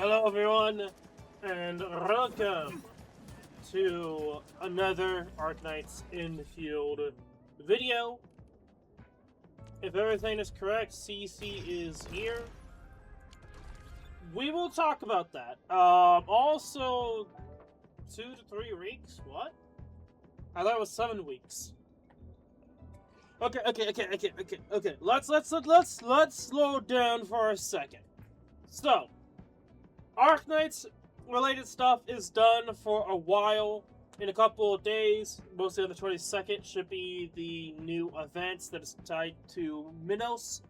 Hello everyone, and welcome to another Arknights Endfield video. If everything is correct, CC is here. We will talk about that. Also, 2 to 3 weeks? What? I thought it was 7 weeks. Okay. Let's slow down for a second. So, Arknights related stuff is done for a while. In a couple of days, mostly on the 22nd, should be the new events that is tied to Minos.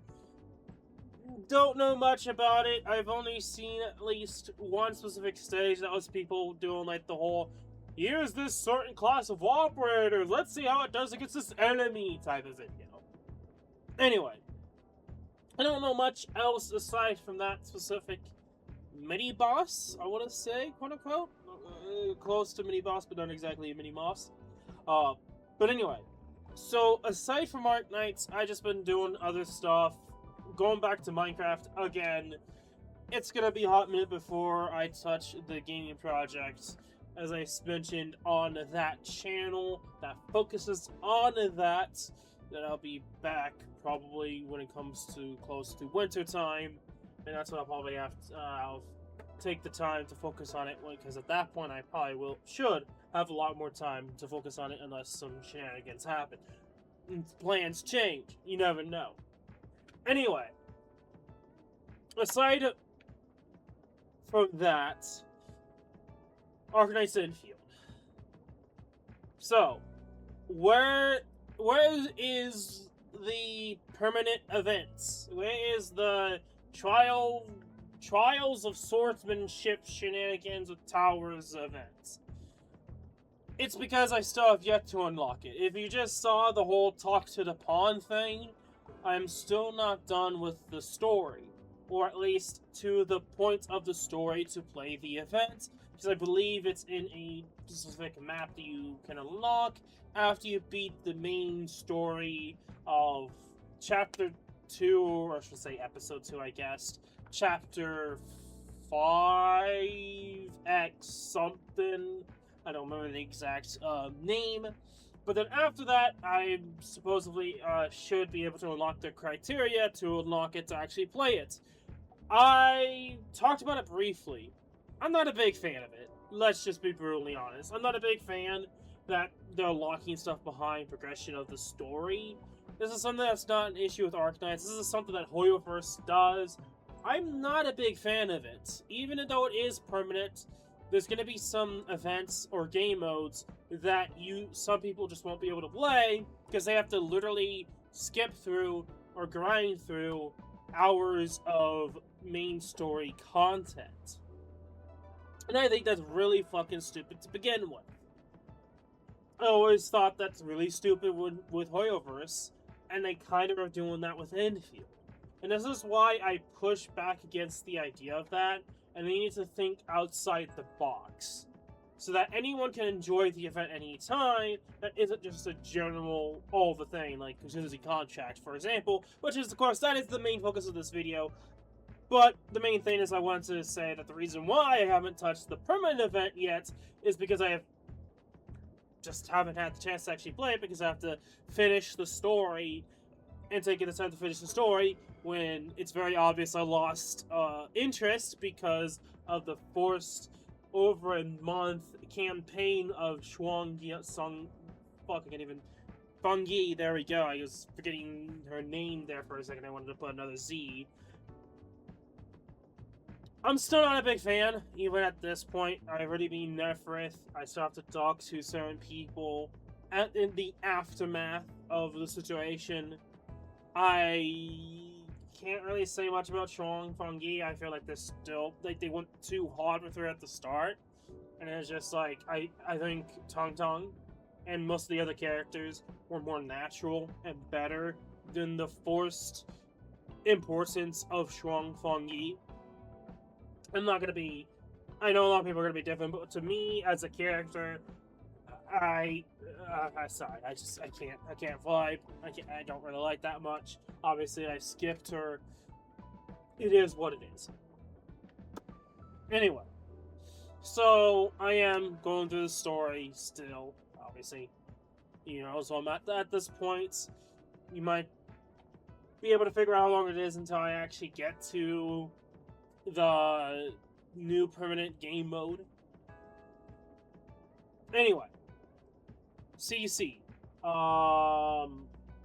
Don't know much about it. I've only seen at least one specific stage that was people doing like the whole, here's this certain class of operators, let's see how it does against this enemy type of video. Anyway, I don't know much else aside from that specific mini-boss, I want to say, quote-unquote. Close to mini-boss, but not exactly a mini-boss. But anyway, so aside from Arknights, I just been doing other stuff. Going back to Minecraft again. It's gonna be a hot minute before I touch the gaming project, as I mentioned on that channel that focuses on that. Then I'll be back probably when it comes to close to winter time. And that's when I'll probably have to, I'll take the time to focus on it, because at that point I probably should have a lot more time to focus on it unless some shenanigans happen. And plans change, you never know. Anyway, aside from that, Arknights Endfield. So, where is the permanent events? Where is the Trials of Swordsmanship Shenanigans with Towers events? It's because I still have yet to unlock it. If you just saw the whole talk to the pawn thing, I'm still not done with the story. Or at least to the point of the story to play the event. Because I believe it's in a specific map that you can unlock after you beat the main story of Chapter 2, or I should say Episode 2, I guess. Chapter 5X something. I don't remember the exact name. But then after that, I supposedly should be able to unlock the criteria to unlock it to actually play it. I talked about it briefly. I'm not a big fan of it. Let's just be brutally honest. I'm not a big fan that they're locking stuff behind progression of the story. This is something that's not an issue with Arknights. This is something that Hoyoverse does. I'm not a big fan of it. Even though it is permanent, there's going to be some events or game modes that some people just won't be able to play because they have to literally skip through or grind through hours of main story content. And I think that's really fucking stupid to begin with. I always thought that's really stupid with Hoyoverse, and they kind of are doing that with Endfield. And this is why I push back against the idea of that, and they need to think outside the box. So that anyone can enjoy the event anytime, that isn't just a general, all the thing, like Contingency Contract, for example, which is, of course, that is the main focus of this video. But the main thing is I wanted to say that the reason why I haven't touched the permanent event yet is because I just haven't had the chance to actually play it, because I have to finish the story and taking the time to finish the story when it's very obvious I lost interest because of the forced over a month campaign of Fungi, there we go, I was forgetting her name there for a second, I wanted to put another Z. I'm still not a big fan, even at this point. I've already been Neferith. I still have to talk to certain people in the aftermath of the situation. I can't really say much about Fungi. I feel like they went too hard with her at the start. And it's just like, I think Tong and most of the other characters were more natural and better than the forced importance of Fungi. I'm not gonna be. I know a lot of people are gonna be different, but to me as a character, I sorry, I can't vibe. I don't really like that much. Obviously, I skipped her. It is what it is. Anyway, so I am going through the story still, obviously. So I'm at this point. You might be able to figure out how long it is until I actually get to the new permanent game mode. Anyway, CC.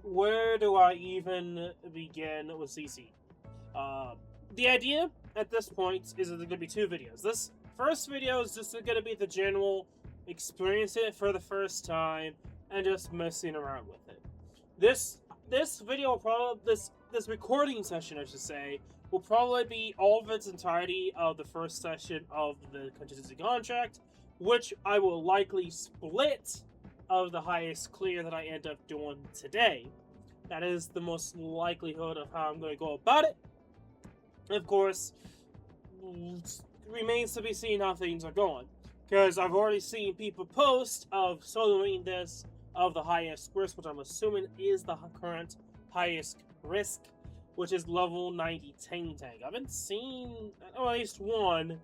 Where do I even begin with CC? The idea at this point is that there's going to be two videos. This first video is just going to be the general experience it for the first time and just messing around with it. This video this recording session, I should say, will probably be all of its entirety of the first session of the Contingency Contract, which I will likely split of the highest clear that I end up doing today. That is the most likelihood of how I'm going to go about it. Of course, remains to be seen how things are going, because I've already seen people post of soloing this of the highest risk, which I'm assuming is the current highest risk, which is level 90 Ting Tang. I haven't seen at least one,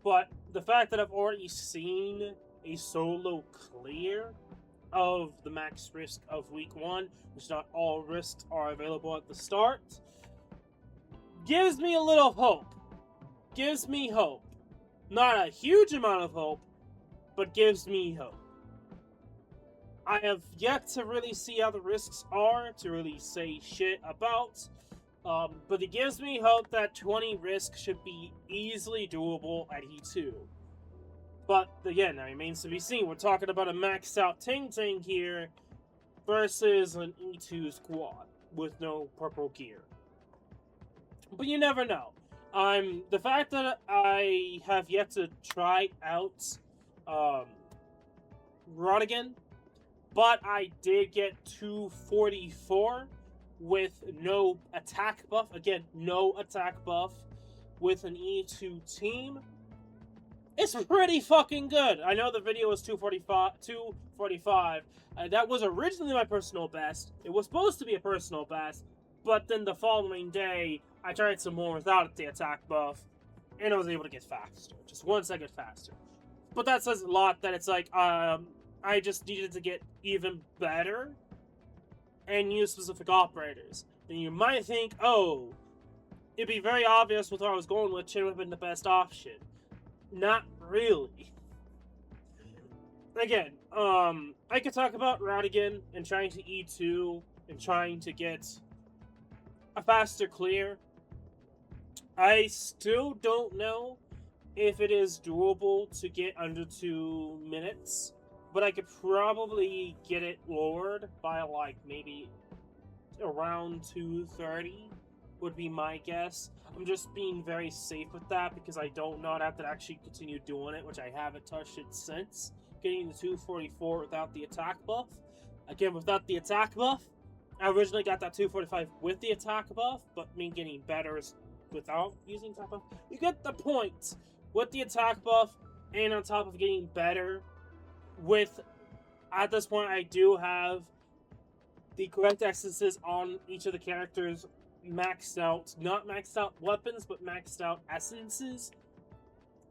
but the fact that I've already seen a solo clear of the max risk of week 1, which not all risks are available at the start, gives me a little hope. Gives me hope. Not a huge amount of hope, but gives me hope. I have yet to really see how the risks are to really say shit about, but it gives me hope that 20 risks should be easily doable at E2. But again, that remains to be seen. We're talking about a maxed out Ting Ting here versus an E2 squad with no purple gear. But you never know. The fact that I have yet to try out Rodigan, but I did get 244 with no attack buff. Again, no attack buff with an E2 team. It's pretty fucking good. I know the video was 245. That was originally my personal best. It was supposed to be a personal best, but then the following day, I tried some more without the attack buff, and I was able to get faster. Just 1 second faster. But that says a lot that it's like, I just needed to get even better and use specific operators. Then you might think, oh, it'd be very obvious with what I was going with, should have been the best option. Not really. Again, I could talk about Rodigan and trying to E2 and trying to get a faster clear. I still don't know if it is doable to get under 2 minutes, but I could probably get it lowered by like maybe around 2:30 would be my guess. I'm just being very safe with that because I don't know I'd have to actually continue doing it, which I haven't touched it since getting the 244 without the attack buff. Again, without the attack buff, I originally got that 245 with the attack buff, but me getting better is without using attack buff. You get the point. With the attack buff, and on top of getting better, with, at this point, I do have the correct essences on each of the characters maxed out. Not maxed out weapons, but maxed out essences.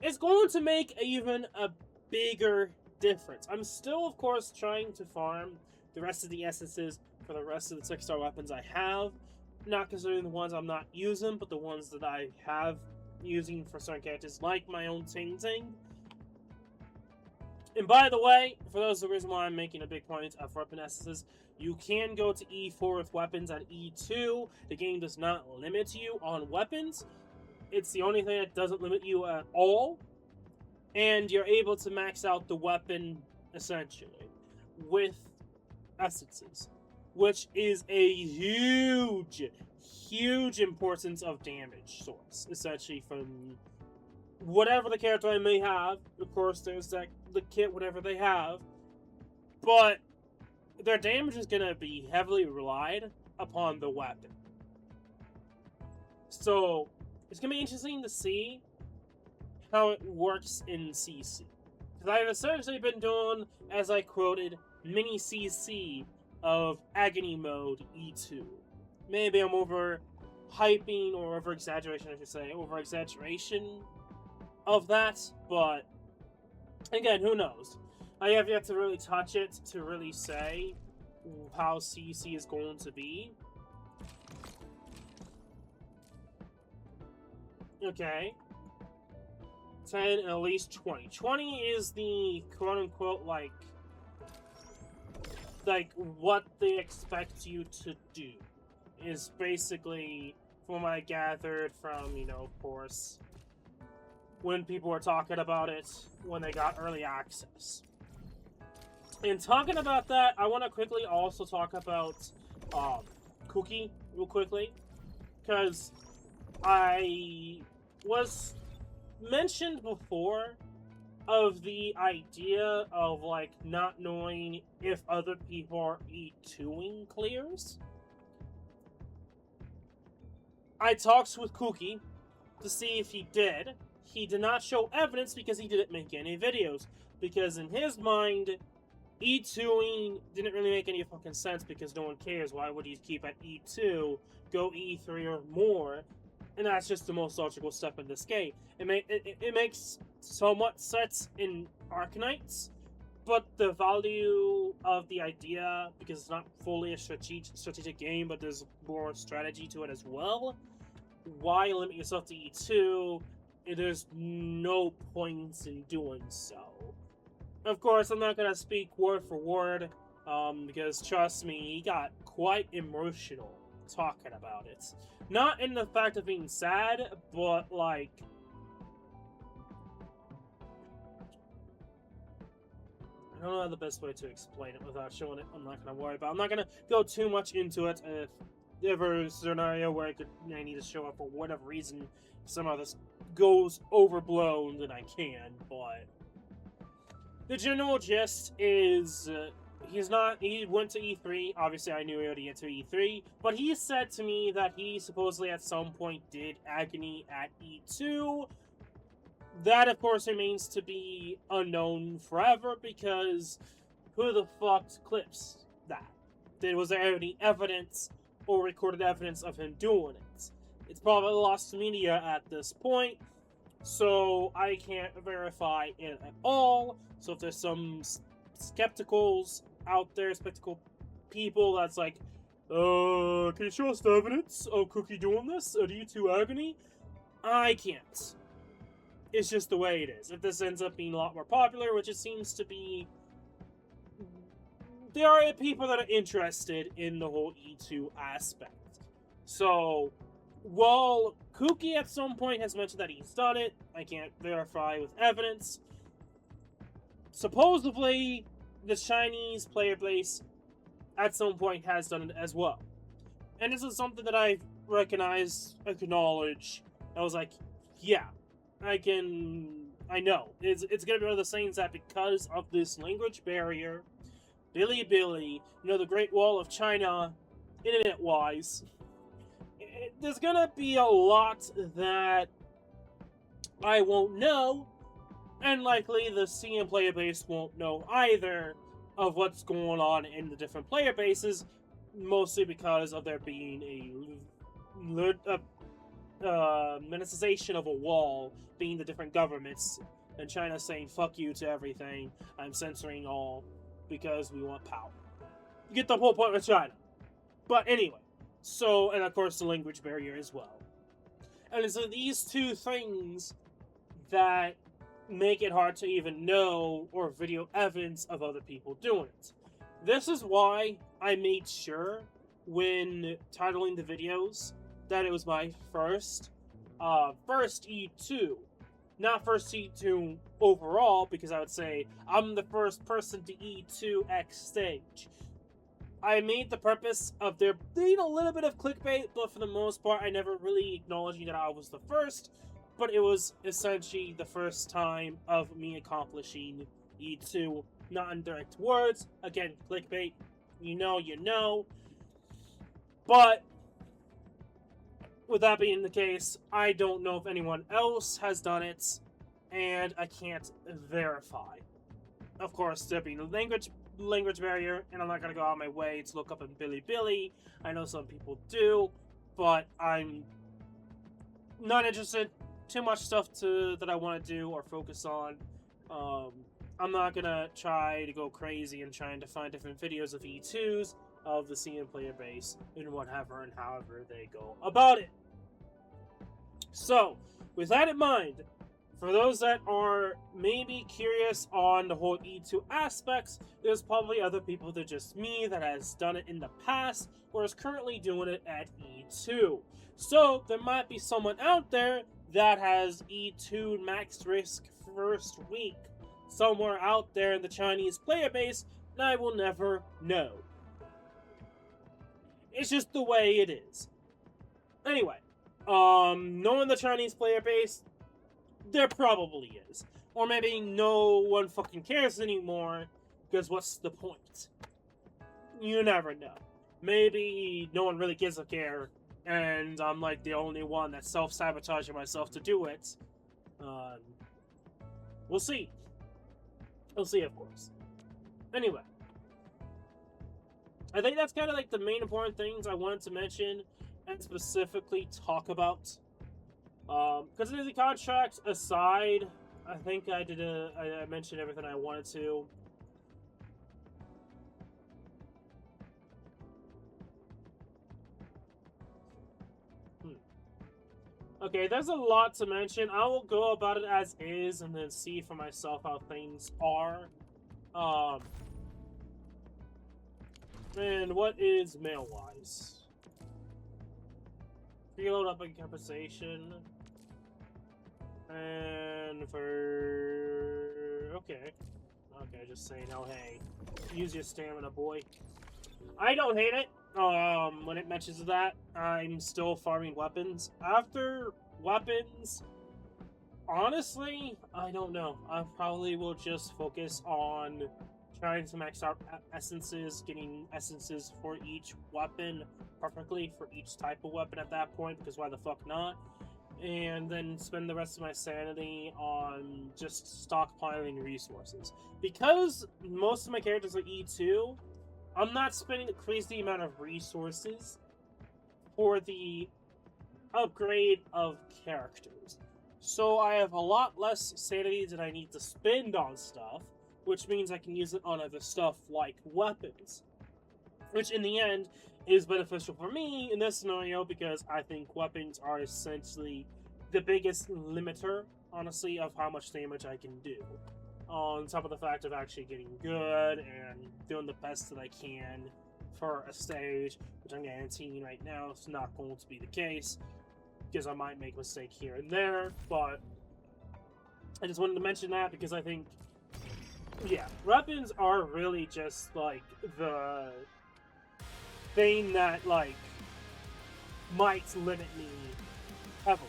It's going to make even a bigger difference. I'm still, of course, trying to farm the rest of the essences for the rest of the 6-star weapons I have. Not considering the ones I'm not using, but the ones that I have using for certain characters, like my own Ting Ting. And by the way, for those the reason why I'm making a big point of weapon essences, you can go to E4 with weapons at E2. The game does not limit you on weapons. It's the only thing that doesn't limit you at all. And you're able to max out the weapon, essentially, with essences, which is a huge importance of damage source, essentially, from whatever the character I may have. Of course, there's the kit, whatever they have, but their damage is going to be heavily relied upon the weapon. So, it's going to be interesting to see how it works in CC. Because I've essentially been doing, as I quoted, mini CC of Agony Mode E2. Maybe I'm over-hyping, or over-exaggeration, I should say. Over-exaggeration of that, but again, who knows? I have yet to really touch it to really say how CC is going to be. Okay. 10 and at least 20. 20 is the quote-unquote, like what they expect you to do. Is basically, from what I gathered from, of course, when people were talking about it, when they got early access. And talking about that, I want to quickly also talk about Cookie real quickly, because I was mentioned before of the idea of like not knowing if other people are E2ing clears. I talked with Cookie to see if he did. He did not show evidence because he didn't make any videos. Because in his mind, E2ing didn't really make any fucking sense because no one cares. Why would you keep at E2, go E3 or more? And that's just the most logical step in this game. It makes somewhat sense in Arknights, but the value of the idea, because it's not fully a strategic game, but there's more strategy to it as well, why limit yourself to E2? There's no point in doing so. Of course, I'm not going to speak word for word, because trust me, he got quite emotional talking about it. Not in the fact of being sad, but like, I don't know the best way to explain it without showing it. I'm not going to worry about it. I'm not going to go too much into it. If ever a scenario where I need to show up for whatever reason, if some of this goes overblown, then I can, but the general gist is, he went to E3, obviously I knew he already went to E3, but he said to me that he supposedly at some point did Agony at E2. That, of course, remains to be unknown forever, because who the fuck clips that? Was there any evidence or recorded evidence of him doing it? It's probably lost to media at this point, so I can't verify it at all. So if there's some skepticals out there, skeptical people that's like, can you show us the evidence of Cookie doing this at E2 Agony? I can't. It's just the way it is. If this ends up being a lot more popular, which it seems to be, there are people that are interested in the whole E2 aspect. So, while Cookie at some point has mentioned that he's done it, I can't verify with evidence. Supposedly, the Chinese player base at some point has done it as well. And this is something that I've recognized, acknowledged. I was like, yeah, I know. It's going to be one of the things that because of this language barrier, Bilibili, the Great Wall of China, internet-wise, there's going to be a lot that I won't know, and likely the CM player base won't know either of what's going on in the different player bases, mostly because of there being a monetization of a wall, being the different governments, and China saying fuck you to everything, I'm censoring all, because we want power. You get the whole point with China. But anyway, so, and of course the language barrier as well. And so these two things that make it hard to even know or video evidence of other people doing it. This is why I made sure when titling the videos that it was my first E2. Not first E2 overall, because I would say I'm the first person to E2 X stage. I made the purpose of there being a little bit of clickbait, but for the most part I never really acknowledged that I was the first. But it was essentially the first time of me accomplishing E2, not in direct words. Again, clickbait, you know. But with that being the case, I don't know if anyone else has done it, and I can't verify. Of course, there being a language barrier, and I'm not going to go out of my way to look up in Bilibili. I know some people do, but I'm not interested. too much stuff that I want to do or focus on. I'm not gonna try to go crazy and trying to find different videos of E2s of the CN player base and whatever and however they go about it. So, with that in mind, for those that are maybe curious on the whole E2 aspects, there's probably other people than just me that has done it in the past or is currently doing it at E2. So, there might be someone out there that has E2 max risk first week somewhere out there in the Chinese player base, and I will never know. It's just the way it is. Anyway, knowing the Chinese player base, there probably is. Or maybe no one fucking cares anymore, because what's the point? You never know. Maybe no one really gives a care, and I'm like the only one that's self-sabotaging myself to do it. We'll see. We'll see, of course. Anyway. I think that's kind of like the main important things I wanted to mention and specifically talk about. Contingency Contract aside, I think I mentioned everything I wanted to. Okay, there's a lot to mention. I will go about it as is and then see for myself how things are. And what is mail-wise? Reload up in compensation. And for... Okay, just saying, oh hey, use your stamina, boy. I don't hate it. When it mentions that, I'm still farming weapons. After weapons, honestly, I don't know. I probably will just focus on trying to max out essences, getting essences for each weapon perfectly for each type of weapon at that point, because why the fuck not? And then spend the rest of my sanity on just stockpiling resources. Because most of my characters are E2, I'm not spending a crazy amount of resources for the upgrade of characters. So I have a lot less sanity that I need to spend on stuff, which means I can use it on other stuff like weapons. Which in the end is beneficial for me in this scenario because I think weapons are essentially the biggest limiter, honestly, of how much damage I can do. On top of the fact of actually getting good and doing the best that I can for a stage, which I'm guaranteeing right now is not going to be the case, because I might make a mistake here and there, but I just wanted to mention that because I think, yeah, weapons are really just, like, the thing that, like, might limit me heavily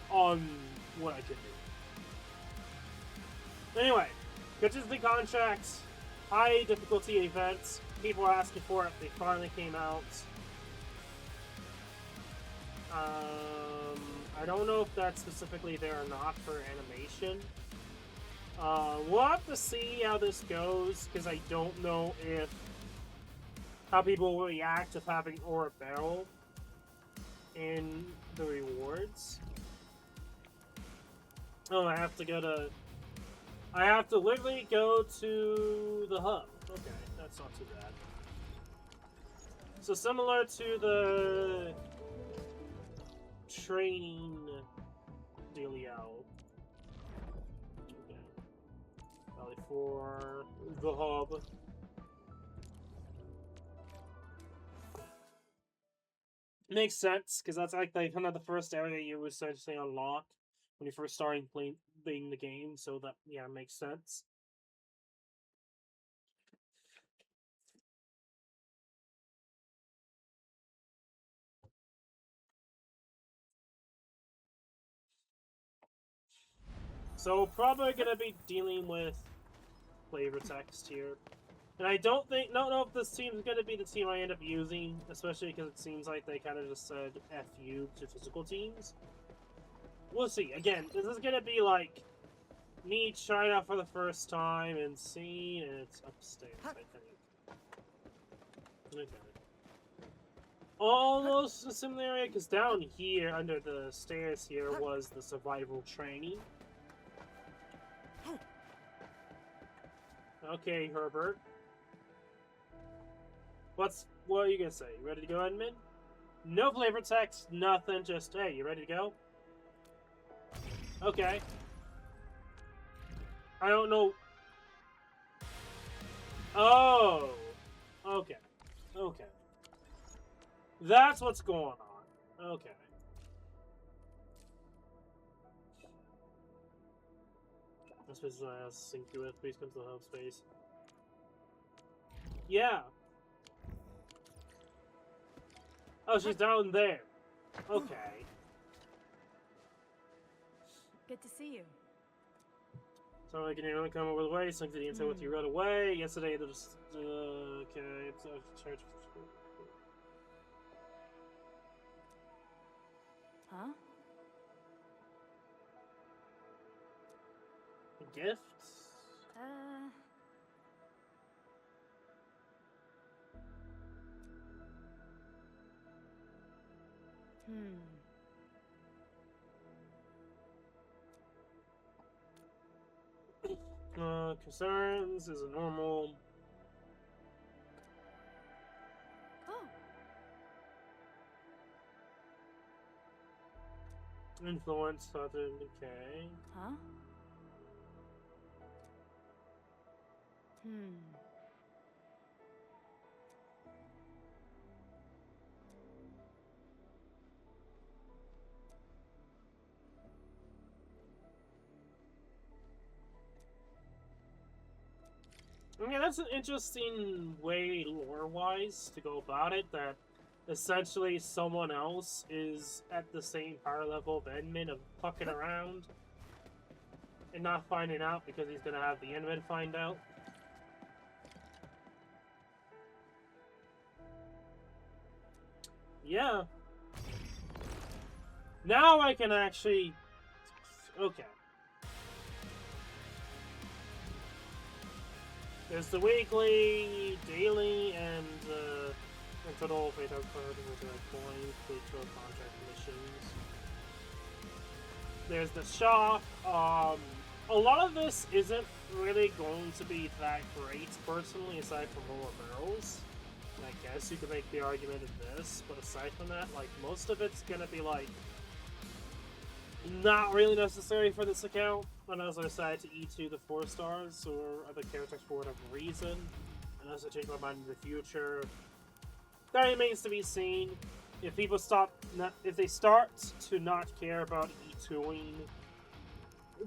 on what I can do. Anyway, Contingency Contract, high difficulty events. People are asking for it. They finally came out. I don't know if that's specifically there or not for animation. We'll have to see how this goes, because I don't know how people will react of having Ore Barrel in the rewards. Oh, I have to literally go to the hub. Okay, that's not too bad. So similar to the training dealio. Okay. Probably for the hub. Makes sense, because that's like kind of the first area you essentially unlock when you first starting playing the game, so that, yeah, makes sense. So probably gonna be dealing with flavor text here. And I don't know if this team is gonna be the team I end up using, especially because it seems like they kind of just said F you to physical teams. We'll see. Again, this is gonna be like me trying out for the first time and seeing, and it's upstairs, I think. Okay. almost a similar area, because down here, under the stairs here, was the survival training. Okay, Herbert. What are you gonna say? You ready to go, Edmund? No flavor text, nothing, just, hey, you ready to go? Okay. I don't know. Oh. Okay. Okay. That's what's going on. Okay. This is sync you with. Please come to the hub space. Yeah. Oh, she's down there. Okay. Good to see you. So I can only come over the way. Sync to the intel with you right away. Yesterday, there's okay. It's church. Huh? Gifts. Concerns is a normal. Oh. Influence, other okay. Huh? Yeah, that's an interesting way, lore-wise, to go about it, that essentially someone else is at the same power level of Edmund of fucking around and not finding out because he's gonna have the Edmund find out. Yeah. Now I can actually... Okay. There's the weekly, daily, and total fate out card with coins, cultural contract missions. There's the shop. A lot of this isn't really going to be that great, personally, aside from lower barrels. And I guess you could make the argument of this, but aside from that, like, most of it's gonna be, like, not really necessary for this account, unless I decide to E2 the 4 stars or other characters for whatever reason. Unless I change my mind in the future. That remains to be seen. If people if they start to not care about E2ing,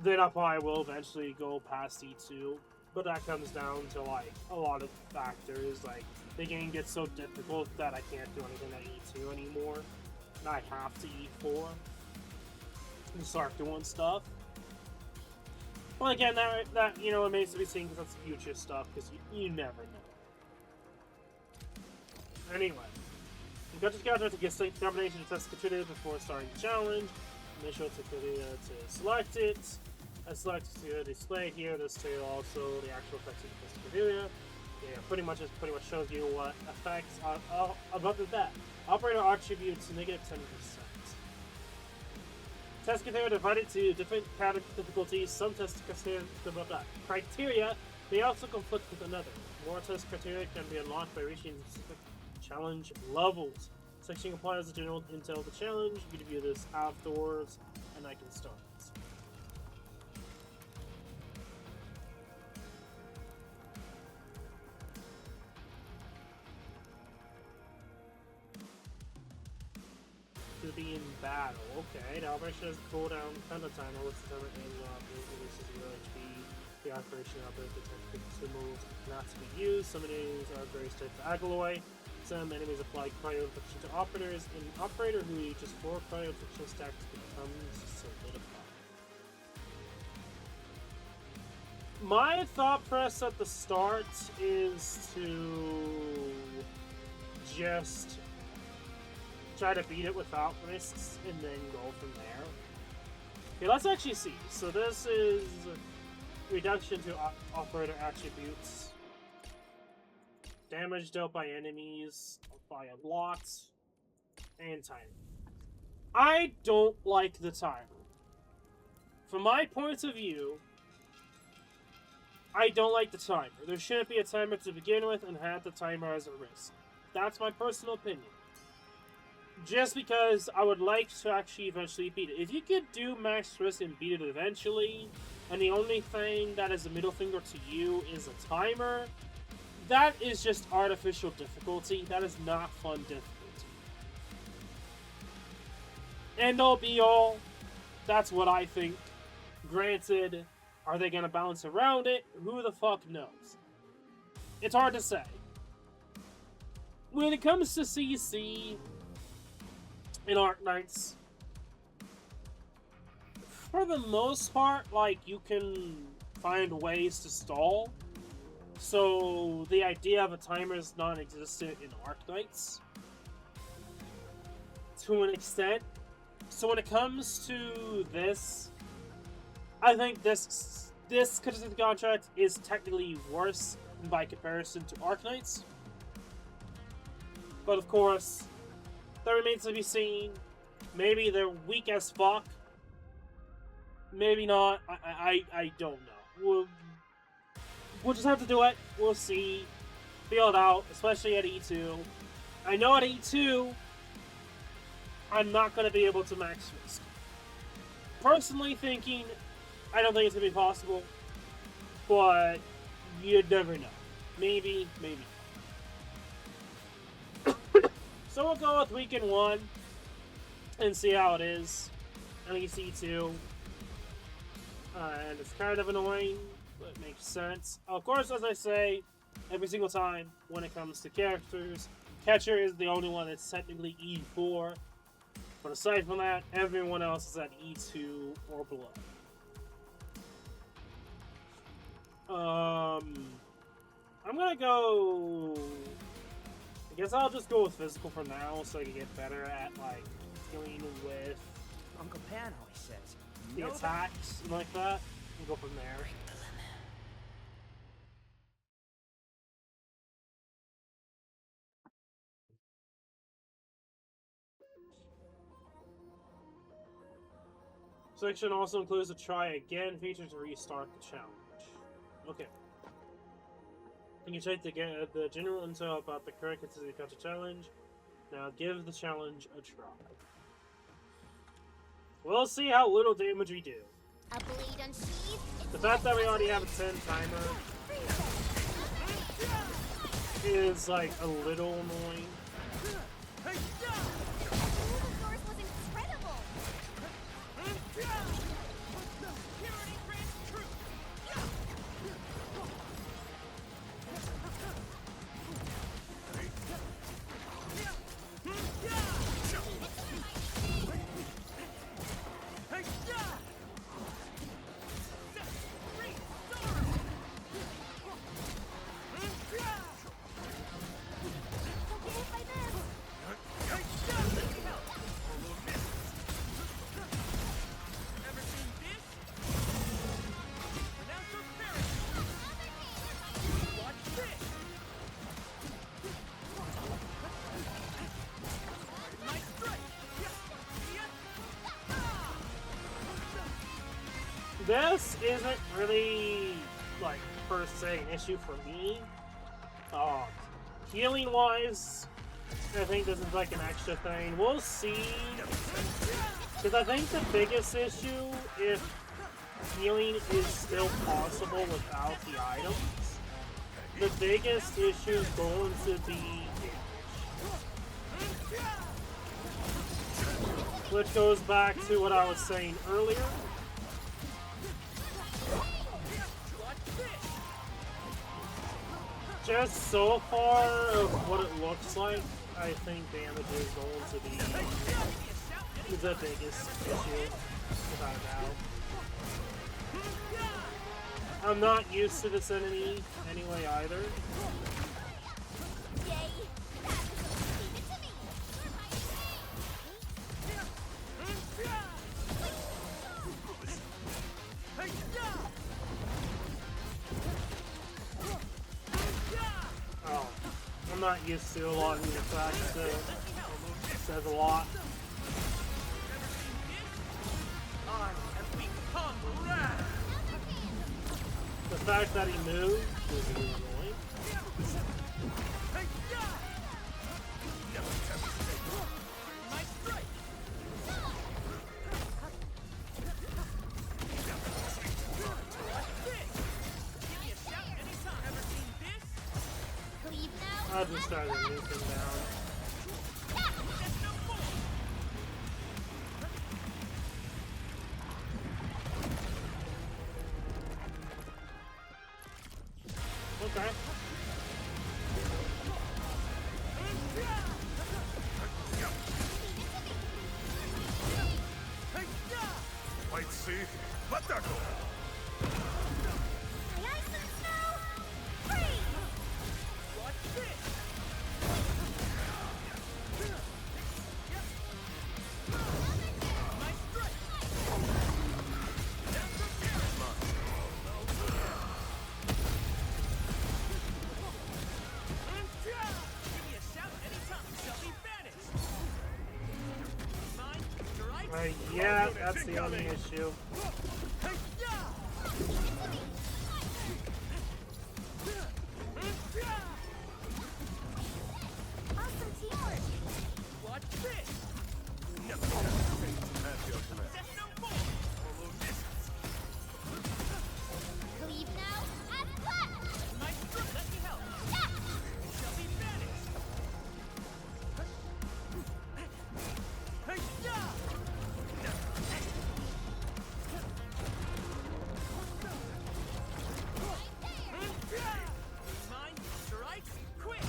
then I probably will eventually go past E2. But that comes down to, like, a lot of factors. Like, the game gets so difficult that I can't do anything at E2 anymore. And I have to E4 and start doing stuff. Well, again, that you know, remains to be seen because that's future stuff, because you never know. Anyway, you got to gather to get the combination of test criteria before starting the challenge. Initial criteria to select it. I select the display here. This tell you also the actual effects of the test criteria. Yeah, pretty much shows you what effects are above that. Operator attributes -10%. Test criteria divided to different difficulties. Some test criteria may also conflict with another. More test criteria can be unlocked by reaching specific challenge levels. Section applies the general intel of the challenge. You can view this afterwards, and I can start. To be in battle. Okay, the operation has a cooldown counter timer. What's the timer and releases 0 HP. The operation operates the consumables not to be used. Some enemies are very stiff to alloy. Some enemies apply cryo infection to operators. An operator who reaches 4 cryo infection stacks becomes solidified. My thought process at the start is to just try to beat it without risks and then go from there. Okay, let's actually see. So this is reduction to operator attributes. Damage dealt by enemies by a lot. and timer. I don't like the timer. From my point of view, I don't like the timer. There shouldn't be a timer to begin with and have the timer as a risk. That's my personal opinion. Just because I would like to actually eventually beat it. If you could do max risk and beat it eventually, and the only thing that is a middle finger to you is a timer, that is just artificial difficulty. That is not fun difficulty. End all be all, that's what I think. Granted, are they going to balance around it? Who the fuck knows? It's hard to say. When it comes to CC in Arknights, for the most part, like, you can find ways to stall. So, the idea of a timer is non-existent in Arknights, to an extent. So when it comes to this, I think this Contingency Contract is technically worse by comparison to Arknights. But of course, that remains to be seen. Maybe they're weak as fuck. Maybe not. I don't know. We'll just have to do it. We'll see. Feel it out, especially at E2. I know at E2, I'm not going to be able to max risk. Personally thinking, I don't think it's going to be possible. But you never know. Maybe, maybe. So we'll go with weekend 1 and see how it is. I think it's E2. And it's kind of annoying, but it makes sense. Of course, as I say, every single time when it comes to characters, Catcher is the only one that's technically E4. But aside from that, everyone else is at E2 or below. I'm gonna go... I guess I'll just go with physical for now, so I can get better at, like, dealing with Uncle Pan always says, the attacks and like that, and go from there. Section also includes a try again feature to restart the challenge. Okay. You can check the general intel about the current Contingency Contract challenge. Now give the challenge a try. We'll see how little damage we do. A blade unsheathed. The fact that we already have a 10 timer is like a little annoying. Source was incredible. This isn't really, like, per se an issue for me. Healing-wise, I think this is like an extra thing. We'll see. Because I think the biggest issue, if healing is still possible without the items, the biggest issue is going to be damage. Which goes back to what I was saying earlier. Just so far of what it looks like, I think damage is going to be the biggest issue, without a doubt. I'm not used to this enemy anyway either. I'm not used to a lot of the attacks, so says a lot. I have become wrath. The fact that he moved was really annoying. My strike. Give me a shout anytime. Ever seen this? Leave now. I just started nuking down. There's no more. Okay. Might see. Let that go. My ice and snow. Freeze. Watch this. My strike. Give me a shout anytime. You shall be banished. Mine, strike. Yeah, that's the only issue. Awesome teamwork. Watch this. At your command. There's no more. Follow this. Leave now. As planned. My strike. Let me help. You shall be banished. Mine, strike, quick.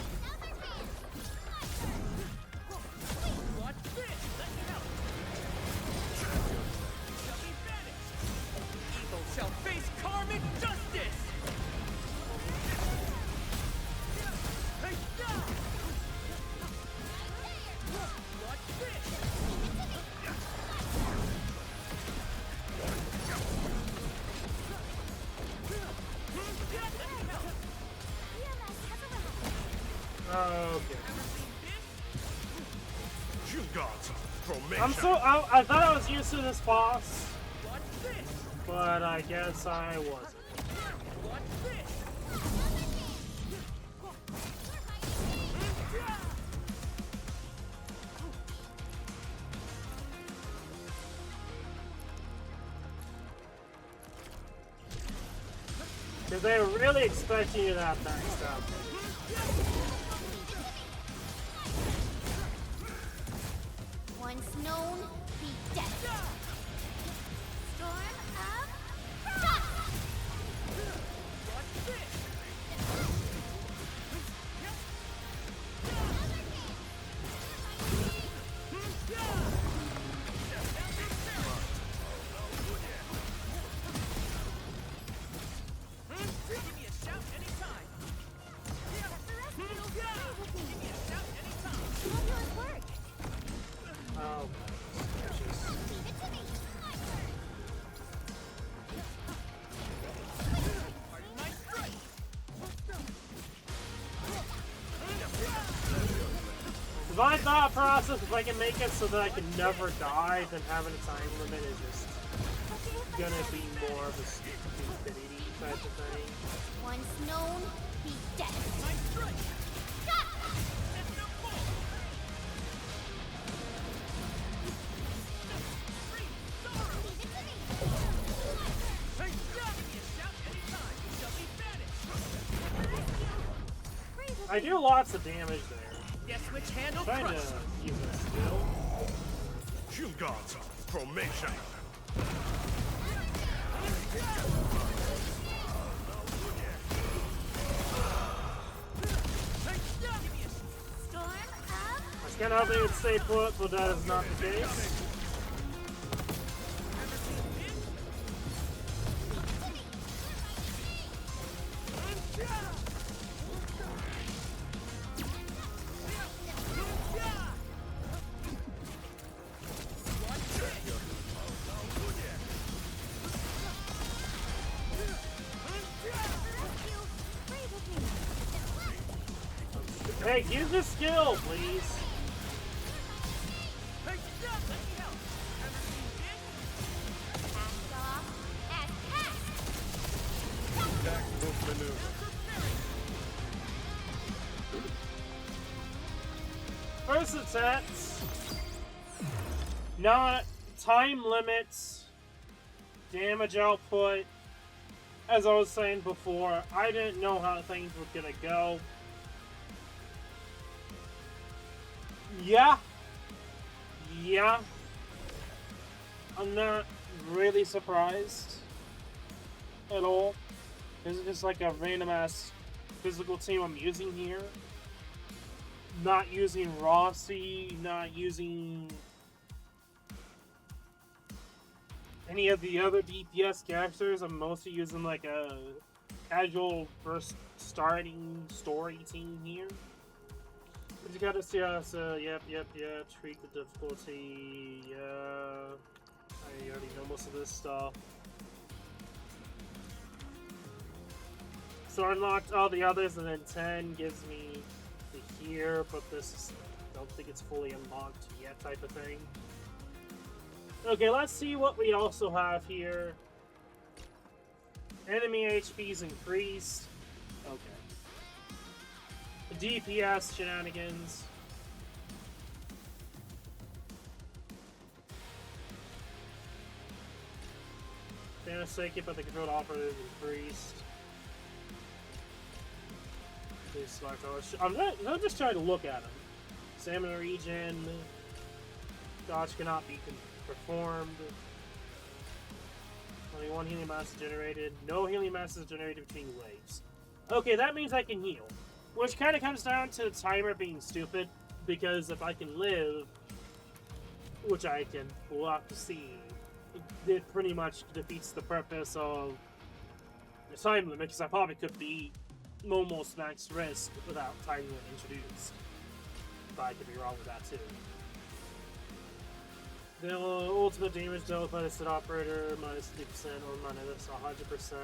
Watch this. Let me help. You shall be banished. Evil shall face karmic justice. Watch this. Let me help. EMS has arrived. Okay. You gods, formation. I thought I was used to this boss, Watch this. but I guess I wasn't. Watch this. Because they were really expecting you to have that stuff. Once known, be dead. Storm of Frost. Watch this. Give me a shout anytime. Give me a shout anytime. Fabulous work. Oh, Leave it to me. My turn. Pardon my strike. my thought process, if I can make it so that I can never die, then having a time limit is just gonna be more of a stupidity type of thing. Once known, be dead. My strike. Shot! There's no more. Free sorrow. Leave it to me. Hey, give me a shout anytime. You shall be banished. Rescue. I do lots of damage there. Guess which handle Trying to crushed. use a skill. You gods, formation. Storm of I was kind of hoping it would stay put, but that is not the case. Hey, use your skill, please. Tactical maneuver. First attacks. Not time limits. Damage output. As I was saying before, I didn't know how things were gonna go. Yeah. I'm not really surprised at all. It's just like a random ass physical team I'm using here. Not using Rossi, not using any of the other DPS characters. I'm mostly using like a casual first starting story team here. But you gotta see us, yep, treat the difficulty, I already know most of this stuff. So I unlocked all the others, and then 10 gives me the here, but this is, I don't think it's fully unlocked yet type of thing. Okay, let's see what we also have here. Enemy HP's increased. Okay. DPS shenanigans. Damage taken, but the controlled operative increased. Please select all. I'm just trying to look at them. Stamina regen. Dodge cannot be performed. Only one healing mass is generated. No healing mass is generated between waves. Okay, that means I can heal. Which kind of comes down to the timer being stupid, because if I can live, which I can, we'll have to see, it pretty much defeats the purpose of the time limit, because I probably could be almost max risk without time limit introduced. But I could be wrong with that too. The ultimate damage dealt by the set operator, minus 50% or minus 100%.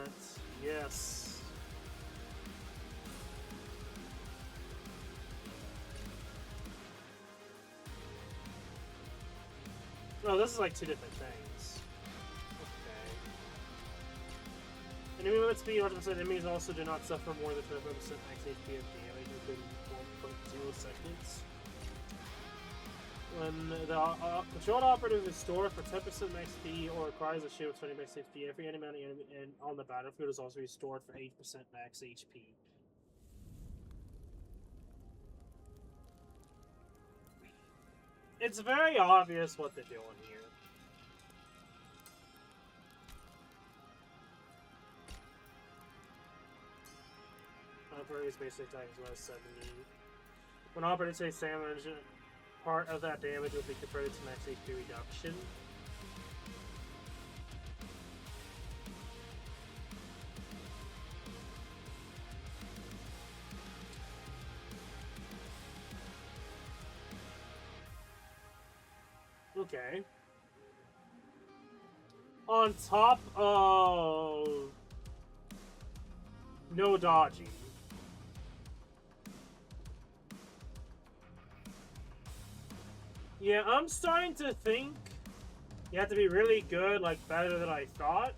Yes. Oh, this is like two different things. Okay. Enemy movement speed, 100%. Enemies also do not suffer more than 25% max HP of damage within 1.0 seconds. When the controlled operative is stored for 10% max HP or acquires a shield with 20 max HP, every enemy on the battlefield is also restored for 8% max HP. It's very obvious what they're doing here. Operator's basic attack is less 70. When operator takes damage, part of that damage will be converted to max HP reduction. Okay. On top of no dodging. Yeah, I'm starting to think you have to be really good, like better than I thought.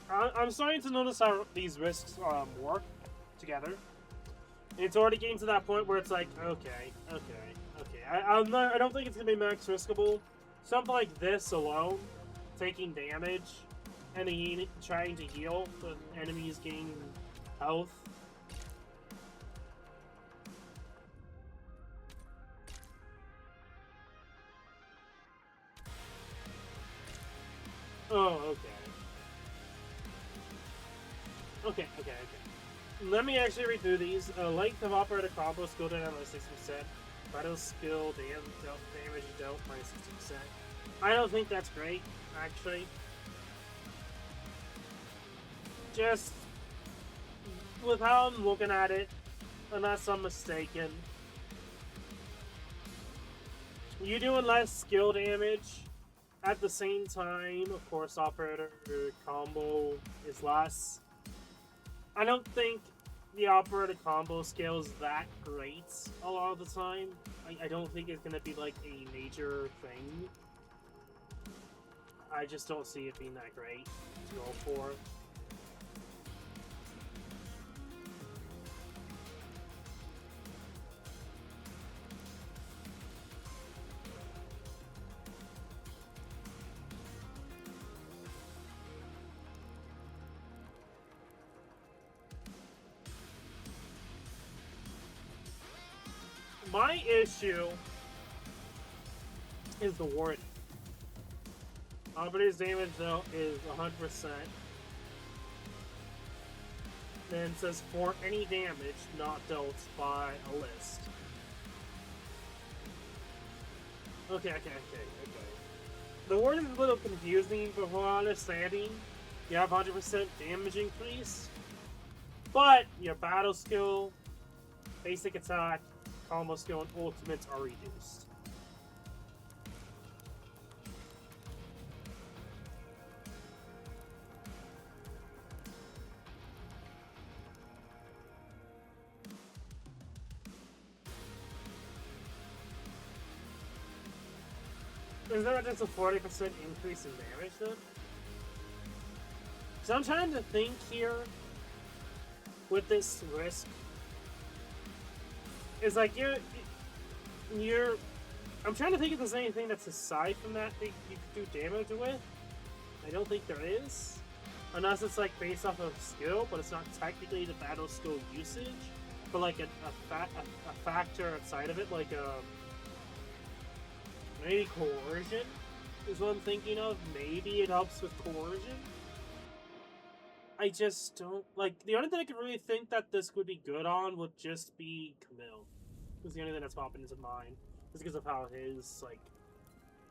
I'm starting to notice how these risks work together. It's already getting to that point where it's like, okay. I don't think it's gonna be max riskable. Something like this alone, taking damage, and then trying to heal, the enemies gain health. Oh, okay. Let me actually read through these. Length of operator combo, skill down by 60%. Battle skill, damage dealt by 60%. I don't think that's great, actually. Just with how I'm looking at it, unless I'm mistaken, you're doing less skill damage. At the same time, of course, operator combo is less. I don't think the operator combo scale is that great a lot of the time. I don't think it's going to be like a major thing. I just don't see it being that great to go for. my issue is the warning. Operator's damage, though, is 100%. Then it says, for any damage not dealt by a list. Okay. The word is a little confusing, but for understanding, you have 100% damage increase, but your battle skill, basic attack, combo skill, and ultimates are reduced. Is that just a 40% increase in damage then? So I'm trying to think here with this risk. It's like you're I'm trying to think if there's anything that's aside from that you could do damage with. I don't think there is. Unless it's like based off of skill, but it's not technically the battle skill usage. But like a factor outside of it, like maybe coercion is what I'm thinking of. Maybe it helps with coercion. I just don't like the only thing I could really think that this would be good on would just be Camille. It's the only thing that's popping into mind. Just because of how his like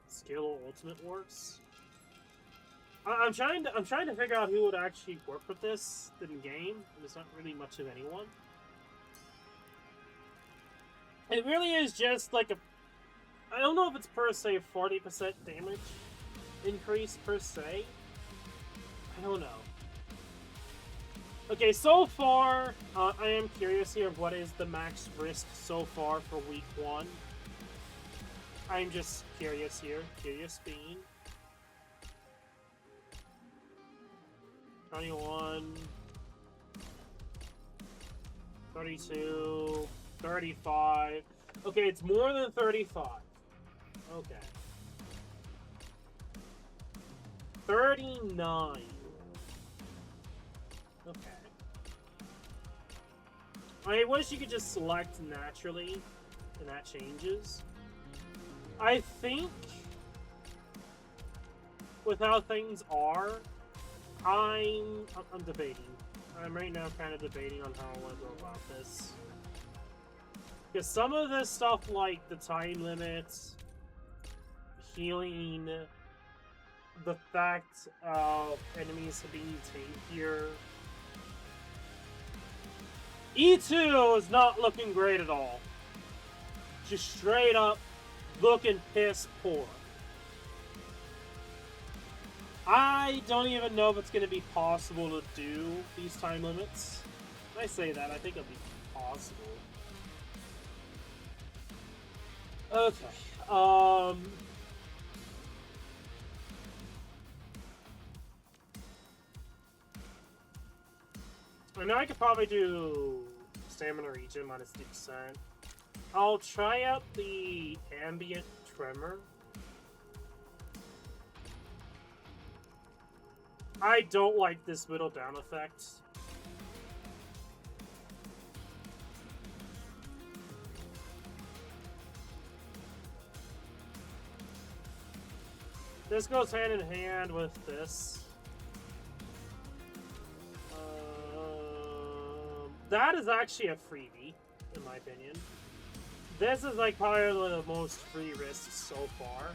skill or ultimate works. I'm trying to figure out who would actually work with this in game. There's not really much of anyone. It really is just like I don't know if it's per se 40% damage increase per se. I don't know. Okay, so far, I am curious here of what is the max risk so far for week 1. I'm just curious here. Curious being. 21, 32, 35. Okay, it's more than 35. Okay. 39. Okay. I wish you could just select naturally, and that changes. I think, with how things are, I'm debating. I'm right now kind of debating on how I want to go about this. Because some of this stuff, like the time limits, healing, the fact of enemies being tankier. E2 is not looking great at all. Just straight up looking piss poor. I don't even know if it's going to be possible to do these time limits. When I say that, I think it'll be possible. Okay. I know I could probably do stamina regen minus 2%. I'll try out the ambient tremor. I don't like this whittle down effect. This goes hand in hand with this. That is actually a freebie, in my opinion. This is like probably one of the most free risks so far.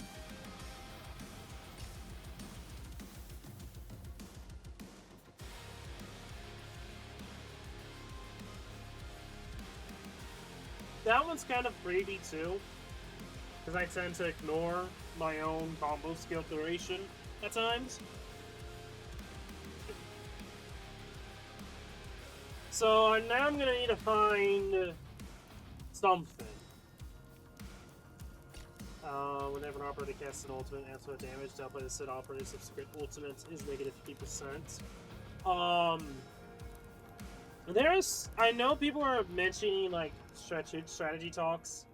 That one's kind of freebie too, because I tend to ignore my own combo skill duration at times. So now I'm gonna need to find something. Whenever an operator casts an ultimate, answer damage dealt by the said operator's subsequent ultimate is negative 50%. I know people are mentioning like strategy talks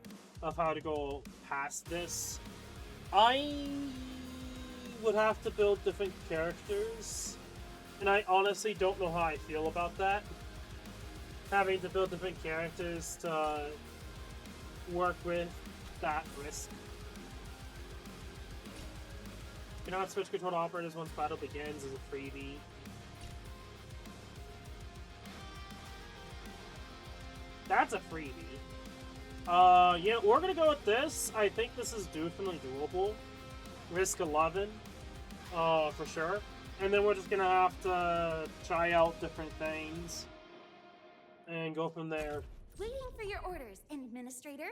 of how to go past this. I would have to build different characters, and I honestly don't know how I feel about that. Having to build different characters to work with that risk. You know, switch control to operators once battle begins is a freebie. That's a freebie. Yeah, we're gonna go with this. I think this is definitely doable. Risk 11, for sure. And then we're just gonna have to try out different things and go from there. Waiting for your orders, Administrator.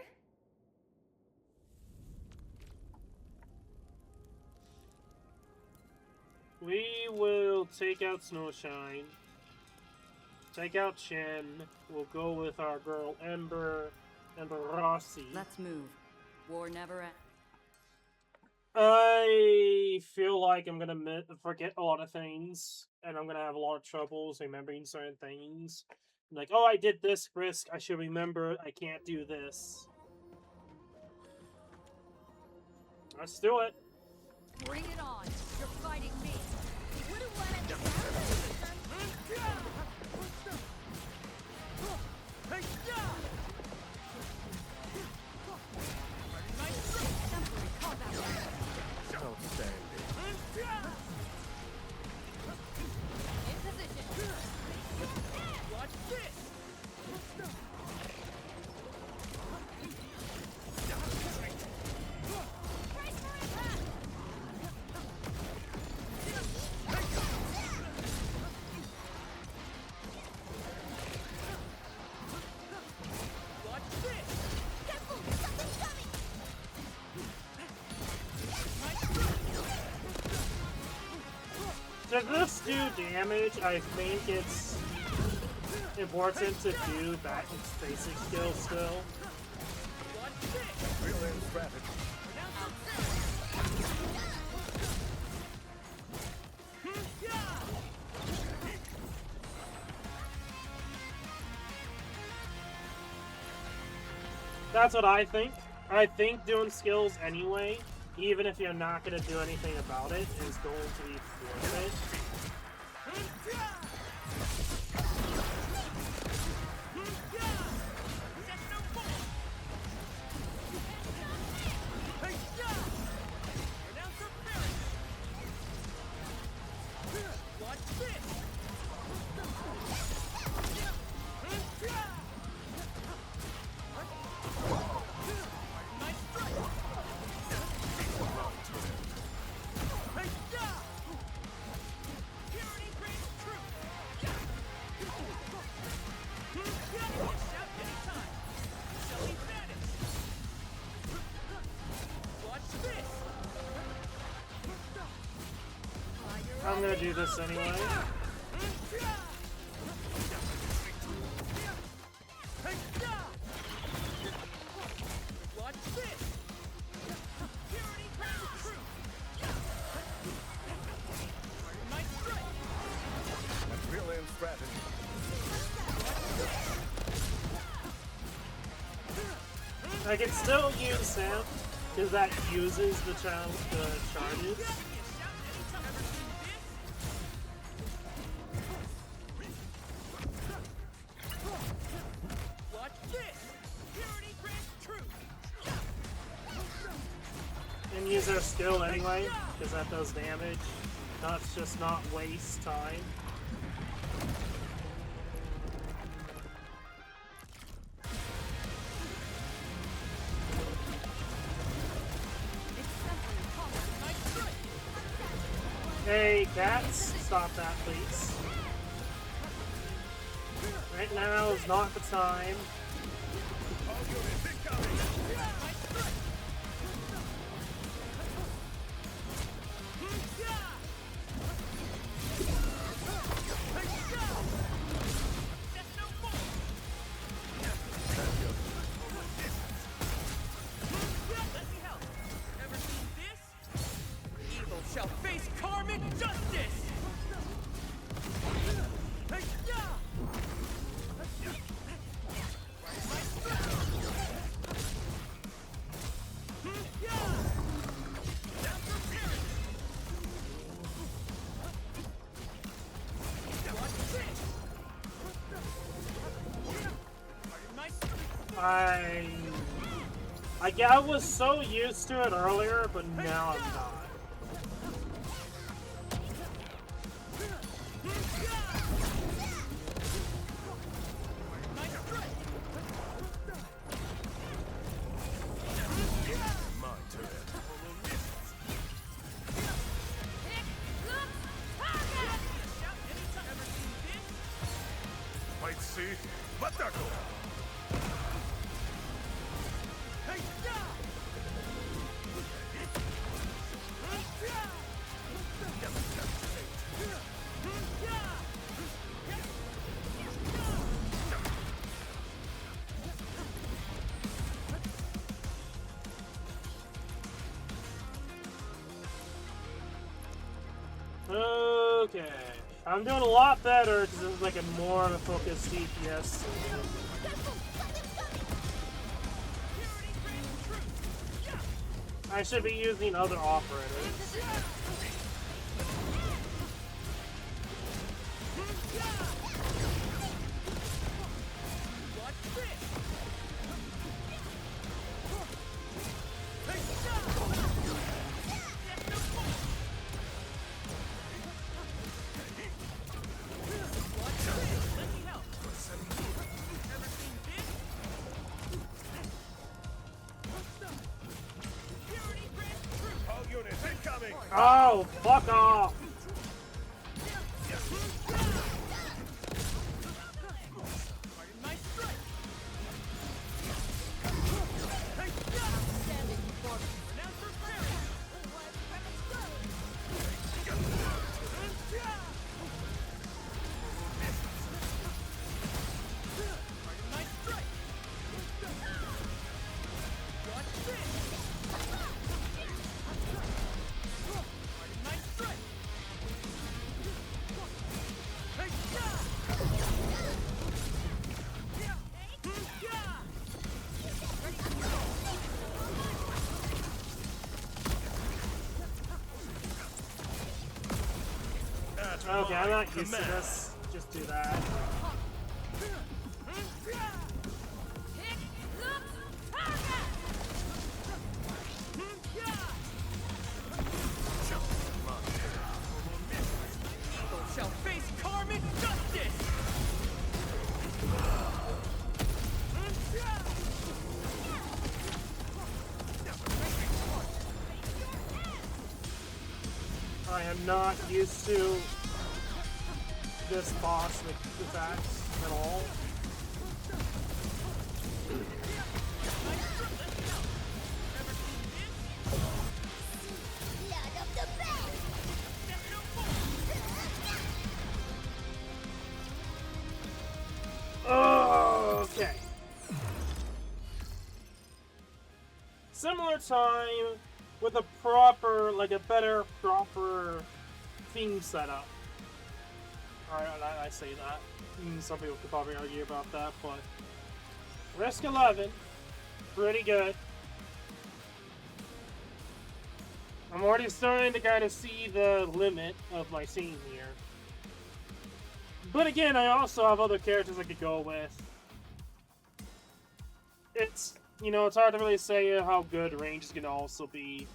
We will take out Snowshine. Take out Chen. We'll go with our girl Ember Rossi. Let's move. War never ends. I feel like I'm gonna forget a lot of things, and I'm gonna have a lot of troubles remembering certain things. Like, oh, I did this risk. I should remember. I can't do this. Let's do it. Bring it on. You're fighting me. You wouldn't want it to Outstanding. in position. Watch this! Brace for impact. Watch this! Careful, something's coming. Does this do damage? I think it's important to do that basic skill still. Watch this! Real end strategy. That's what I think. I think doing skills anyway, even if you're not going to do anything about it, is going to be worth it. Watch this! Nice strike! Purity reigns true! Shout anytime! Shall we vanish? Watch this! I'm going to do this anyway. Watch this! Purity reigns true! Nice strike! That's real end strategy. I can still use him, because that uses the charges. Give me a shout anytime. Ever seen this? Watch this! Purity reigns true! And use their skill anyway, because that does damage. Let's just not waste time. Nice strike! Hey, cats, stop that, please. Right now is not the time. All units incoming. Nice strike! That's no more! Let me help. Ever seen this? Evil shall face karmic justice! I was so used to it earlier, but now I'm not. My turn. Might see. Let that go. Okay. I'm doing a lot better because it's like a more of a focused DPS. I should be using other operators. All units incoming. Oh, fuck off! Okay, I'm not used to this. Just do that. Evil shall face karmic justice! I am not used to this boss with attacks at all. Okay. Similar time with a proper, like a better, proper theme setup. Alright, I say that. Some people could probably argue about that, but Risk 11, pretty good. I'm already starting to kind of see the limit of my scene here. But again, I also have other characters I could go with. It's, you know, it's hard to really say how good range is going to also be.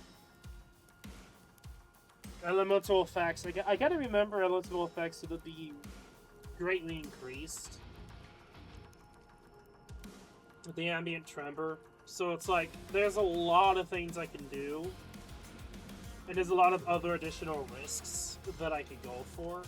Elemental effects. I gotta remember elemental effects to be greatly increased with the ambient tremor. So it's like, there's a lot of things I can do. And there's a lot of other additional risks that I could go for.